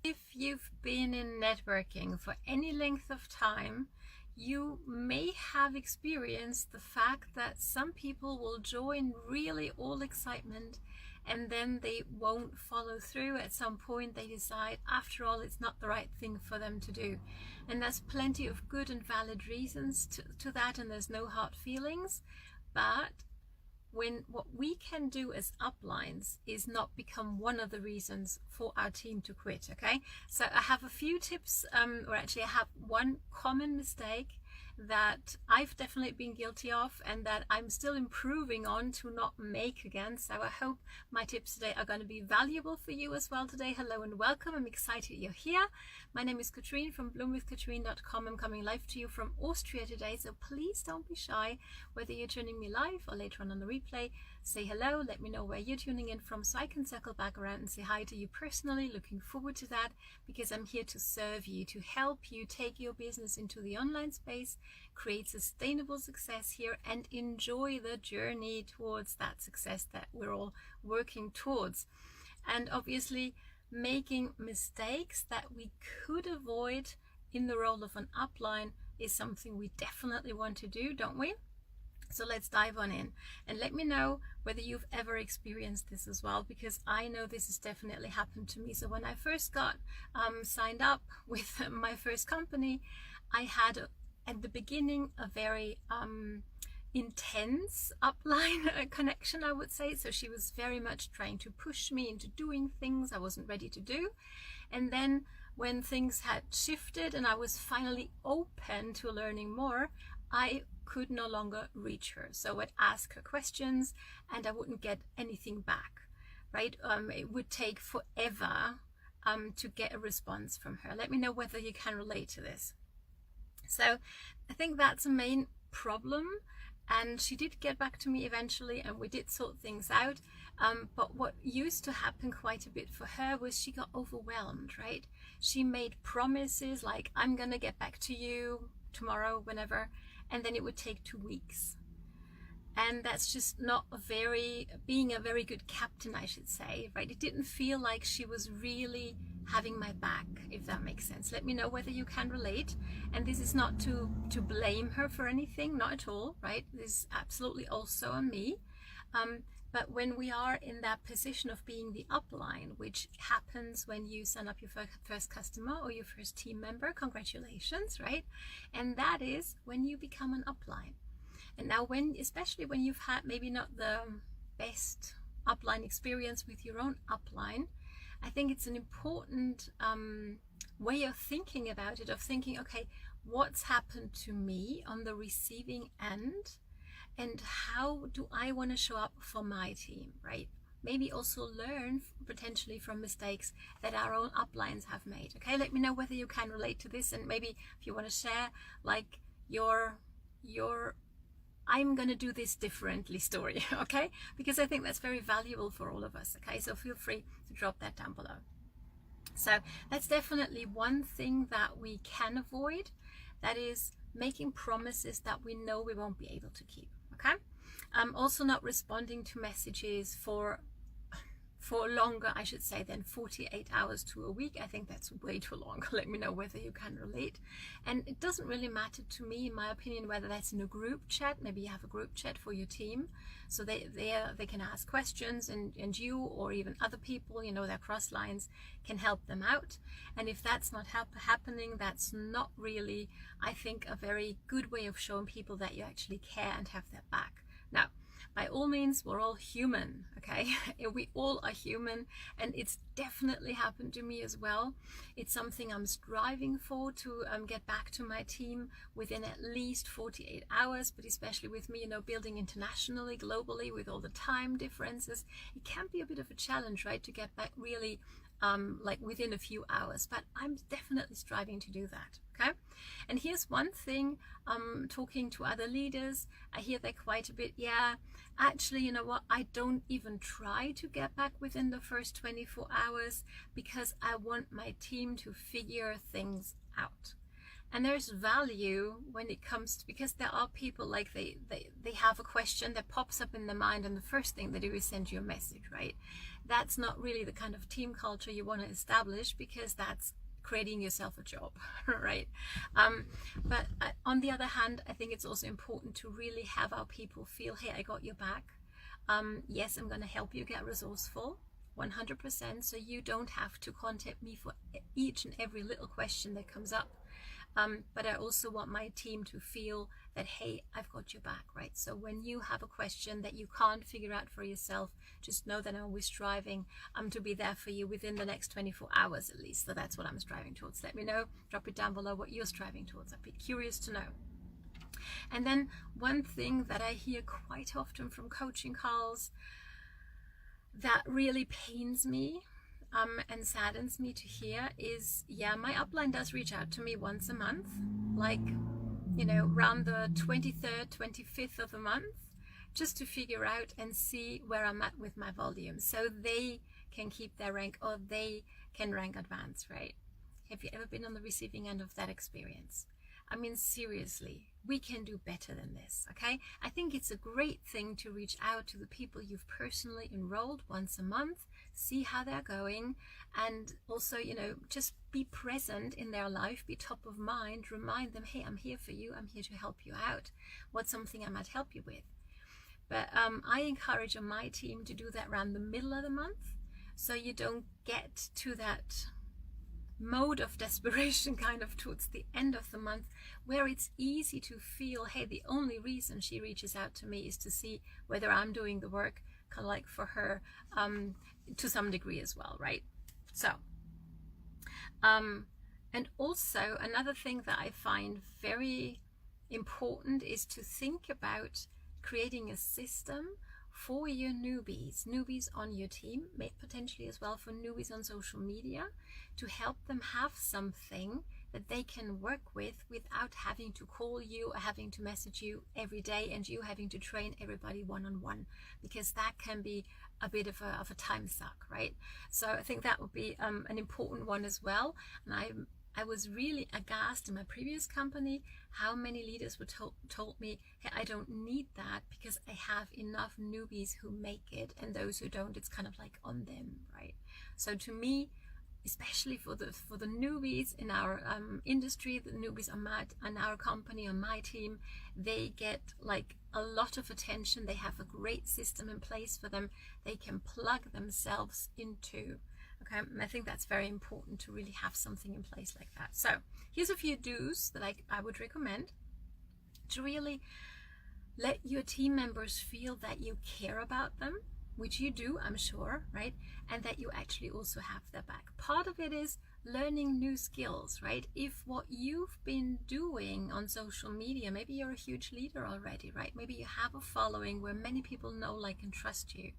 If you've been in networking for any length of time, you may have experienced the fact that some people will join really all excitement and then they won't follow through. At some point they decide after all it's not the right thing for them to do, and there's plenty of good and valid reasons to that, and there's no hard feelings. But what we can do as uplines is not become one of the reasons for our team to quit. Okay, so I have a few tips, or actually I have one common mistake that I've definitely been guilty of and that I'm still improving on to not make again. So I hope my tips today are going to be valuable for you as well today. Hello and welcome. I'm excited you're here. My name is Katrin from bloomwithkatrin.com. I'm coming live to you from Austria today, so please don't be shy. Whether you're tuning me live or later on the replay, say hello, let me know where you're tuning in from so I can circle back around and say hi to you personally. Looking forward to that, because I'm here to serve you, to help you take your business into the online space, create sustainable success here, and enjoy the journey towards that success that we're all working towards. And obviously making mistakes that we could avoid in the role of an upline is something we definitely want to do, don't we? So let's dive on in and let me know whether you've ever experienced this as well, because I know this has definitely happened to me. So when I first got signed up with my first company, I had at the beginning a very intense upline connection, I would say. So she was very much trying to push me into doing things I wasn't ready to do. And then when things had shifted and I was finally open to learning more, I could no longer reach her. So I'd ask her questions and I wouldn't get anything back, right? It would take forever to get a response from her. Let me know whether you can relate to this. So I think that's a main problem. And she did get back to me eventually and we did sort things out. But what used to happen quite a bit for her was she got overwhelmed, right? She made promises like, I'm going to get back to you tomorrow, whenever, and then it would take 2 weeks. And that's just not being a very good captain, I should say, right? It didn't feel like she was really having my back, if that makes sense. Let me know whether you can relate. And this is not to blame her for anything, not at all, right? This is absolutely also on me. But when we are in that position of being the upline, which happens when you sign up your first customer or your first team member, congratulations, right? And that is when you become an upline. And now especially when you've had maybe not the best upline experience with your own upline, I think it's an important way of thinking about it, of thinking, okay, what's happened to me on the receiving end? And how do I want to show up for my team, right? Maybe also learn potentially from mistakes that our own uplines have made. Okay, let me know whether you can relate to this, and maybe if you want to share like your I'm going to do this differently story, okay? Because I think that's very valuable for all of us, okay? So feel free to drop that down below. So that's definitely one thing that we can avoid. That is making promises that we know we won't be able to keep. Okay, also not responding to messages for longer, I should say, than 48 hours to a week. I think that's way too long. Let me know whether you can relate. And it doesn't really matter to me, in my opinion, whether that's in a group chat. Maybe you have a group chat for your team, so they can ask questions, and you or even other people, you know, their cross lines can help them out. And if that's not happening, that's not really, I think, a very good way of showing people that you actually care and have their back. Now, by all means, we're all human, okay? We all are human, and it's definitely happened to me as well. It's something I'm striving for, to get back to my team within at least 48 hours, but especially with me, you know, building internationally, globally, with all the time differences, it can be a bit of a challenge, right, to get back really like within a few hours, but I'm definitely striving to do that. Okay, and here's one thing, talking to other leaders, I hear that quite a bit. Yeah, actually, you know what, I don't even try to get back within the first 24 hours because I want my team to figure things out. And there's value when it comes to, because there are people like they have a question that pops up in their mind, and the first thing they do is send you a message, right? That's not really the kind of team culture you want to establish, because that's creating yourself a job, right? But on the other hand, I think it's also important to really have our people feel, hey, I got your back. Yes, I'm going to help you get resourceful, 100%, so you don't have to contact me for each and every little question that comes up. But I also want my team to feel that, hey, I've got your back, right? So when you have a question that you can't figure out for yourself, just know that I'm always striving to be there for you within the next 24 hours at least. So that's what I'm striving towards. Let me know, drop it down below what you're striving towards. I'd be curious to know. And then one thing that I hear quite often from coaching calls that really pains me and saddens me to hear is, yeah, my upline does reach out to me once a month, like, you know, around the 23rd, 25th of the month, just to figure out and see where I'm at with my volume, so they can keep their rank, or they can rank advanced, right? Have you ever been on the receiving end of that experience? I mean, seriously, we can do better than this, okay? I think it's a great thing to reach out to the people you've personally enrolled once a month, see how they're going, and also, you know, just be present in their life, be top of mind, remind them, hey, I'm here for you, I'm here to help you out. What's something I might help you with? But I encourage on my team to do that around the middle of the month, so you don't get to that mode of desperation kind of towards the end of the month, where it's easy to feel, hey, the only reason she reaches out to me is to see whether I'm doing the work, kind of like for her, to some degree as well, right? So and also another thing that I find very important is to think about creating a system for your newbies on your team, potentially as well for newbies on social media, to help them have something that they can work with without having to call you or having to message you every day, and you having to train everybody one-on-one, because that can be a bit of a time suck, right? So I think that would be an important one as well. And I was really aghast in my previous company how many leaders were told me, hey, I don't need that because I have enough newbies who make it, and those who don't, it's kind of like on them, right? So to me, especially for the newbies in our industry, the newbies on our company, on my team, they get like a lot of attention. They have a great system in place for them. They can plug themselves into. Okay, and I think that's very important to really have something in place like that. So here's a few do's that I would recommend to really let your team members feel that you care about them, which you do, I'm sure, right? And that you actually also have their back. Part of it is learning new skills, right? If what you've been doing on social media, maybe you're a huge leader already, right? Maybe you have a following where many people know, like, and trust you.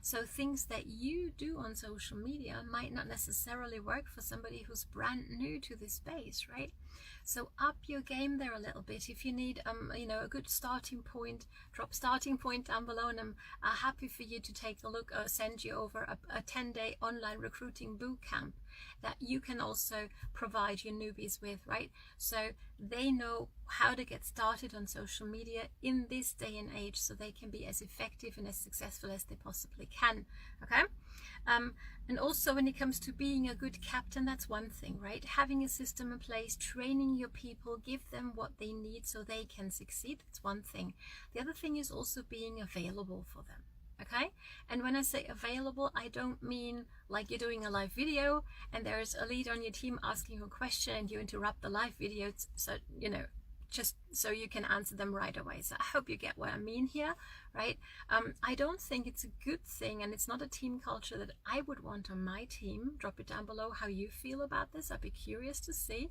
So things that you do on social media might not necessarily work for somebody who's brand new to this space, right? So up your game there a little bit. If you need you know, a good starting point, drop starting point down below, and I'm happy for you to take a look or send you over a 10-day online recruiting boot camp that you can also provide your newbies with, right? So they know how to get started on social media in this day and age, so they can be as effective and as successful as they possibly can, okay? And also when it comes to being a good captain, that's one thing, right? Having a system in place, training your people, give them what they need so they can succeed, that's one thing. The other thing is also being available for them. Okay, and when I say available, I don't mean like you're doing a live video and there's a lead on your team asking you a question and you interrupt the live video, so, you know, just so you can answer them right away. So I hope you get what I mean here, right? I don't think it's a good thing, and it's not a team culture that I would want on my team. Drop it down below how you feel about this. I'd be curious to see.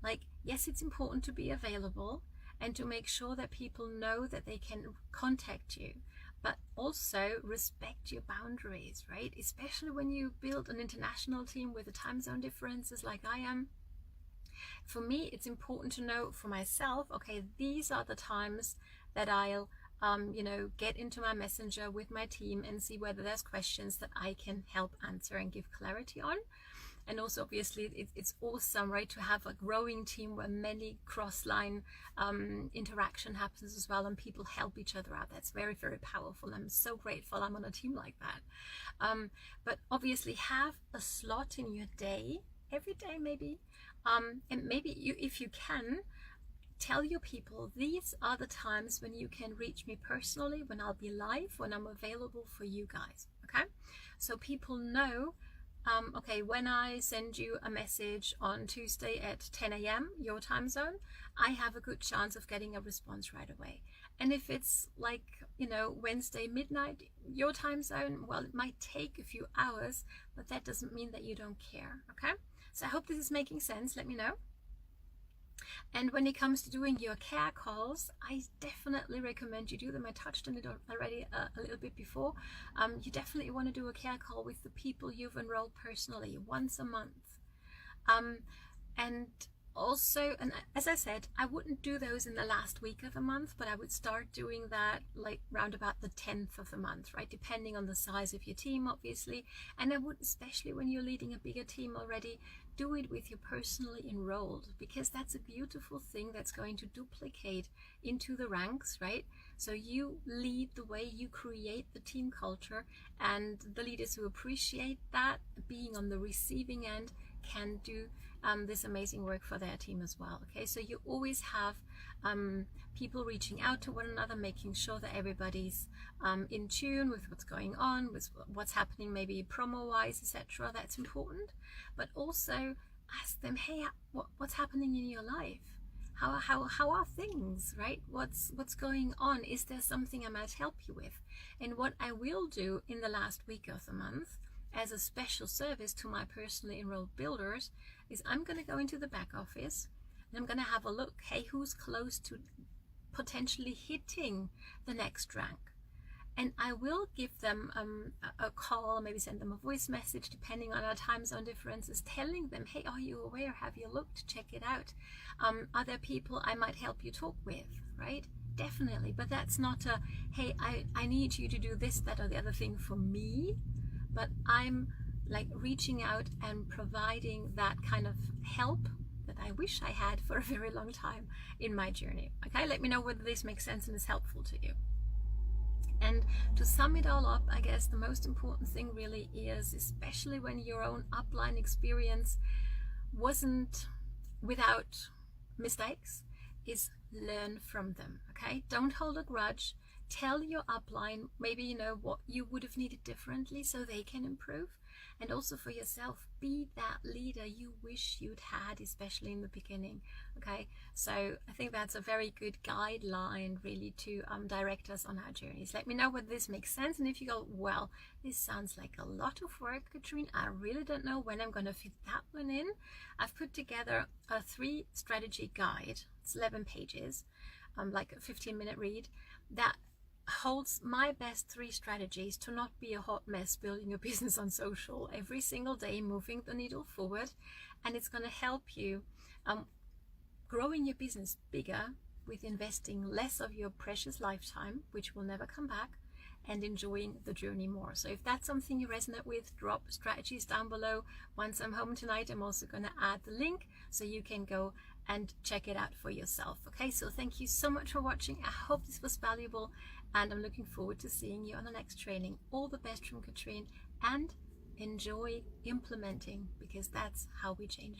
Like, yes, it's important to be available and to make sure that people know that they can contact you, but also respect your boundaries, right? Especially when you build an international team with the time zone differences like I am. For me, it's important to know for myself, okay, these are the times that I'll you know, get into my messenger with my team and see whether there's questions that I can help answer and give clarity on. And also obviously it's awesome, right, to have a growing team where many cross-line interaction happens as well, and people help each other out. That's very, very powerful. I'm so grateful I'm on a team like that. But obviously have a slot in your day, every day maybe, and maybe you, if you can, tell your people these are the times when you can reach me personally, when I'll be live, when I'm available for you guys. Okay, so people know, okay, when I send you a message on Tuesday at 10 a.m. your time zone, I have a good chance of getting a response right away. And if it's like, you know, Wednesday midnight your time zone, well, it might take a few hours, but that doesn't mean that you don't care. Okay, so I hope this is making sense. Let me know. And when it comes to doing your care calls, I definitely recommend you do them. I touched on it already a little bit before. You definitely want to do a care call with the people you've enrolled personally once a month. And also, and as I said, I wouldn't do those in the last week of the month, but I would start doing that like round about the 10th of the month, right? Depending on the size of your team, obviously. And I would, especially when you're leading a bigger team already, do it with your personally enrolled, because that's a beautiful thing that's going to duplicate into the ranks, right? So you lead the way, you create the team culture, and the leaders who appreciate that, being on the receiving end, can do this amazing work for their team as well. Okay, so you always have people reaching out to one another, making sure that everybody's in tune with what's going on, with what's happening, maybe promo wise, etc. That's important. But also ask them, hey, what's happening in your life? How are things, right? What's going on? Is there something I might help you with? And what I will do in the last week of the month, as a special service to my personally enrolled builders, is I'm going to go into the back office and I'm going to have a look, hey, who's close to potentially hitting the next rank? And I will give them a call, maybe send them a voice message, depending on our time zone differences, telling them, hey, are you aware? Have you looked? Check it out. Are there people I might help you talk with, right? Definitely. But that's not a, hey, I need you to do this, that, or the other thing for me. But I'm like reaching out and providing that kind of help that I wish I had for a very long time in my journey. Okay, let me know whether this makes sense and is helpful to you. And to sum it all up, I guess the most important thing really is, especially when your own upline experience wasn't without mistakes, is learn from them. Okay, don't hold a grudge. Tell your upline maybe, you know, what you would have needed differently so they can improve. And also for yourself, be that leader you wish you'd had, especially in the beginning. Okay, so I think that's a very good guideline really to direct us on our journeys. Let me know whether this makes sense, and if you go, well, this sounds like a lot of work, Katrin, I really don't know when I'm going to fit that one in. I've put together a 3 strategy guide. It's 11 pages, like a 15-minute read, that holds my best 3 strategies to not be a hot mess building a business on social every single day, moving the needle forward. And it's going to help you growing your business bigger with investing less of your precious lifetime, which will never come back, and enjoying the journey more. So if that's something you resonate with, drop strategies down below. Once I'm home tonight, I'm also going to add the link so you can go and check it out for yourself. Okay, so thank you so much for watching. I hope this was valuable, and I'm looking forward to seeing you on the next training. All the best from Katrin, and enjoy implementing, because that's how we change.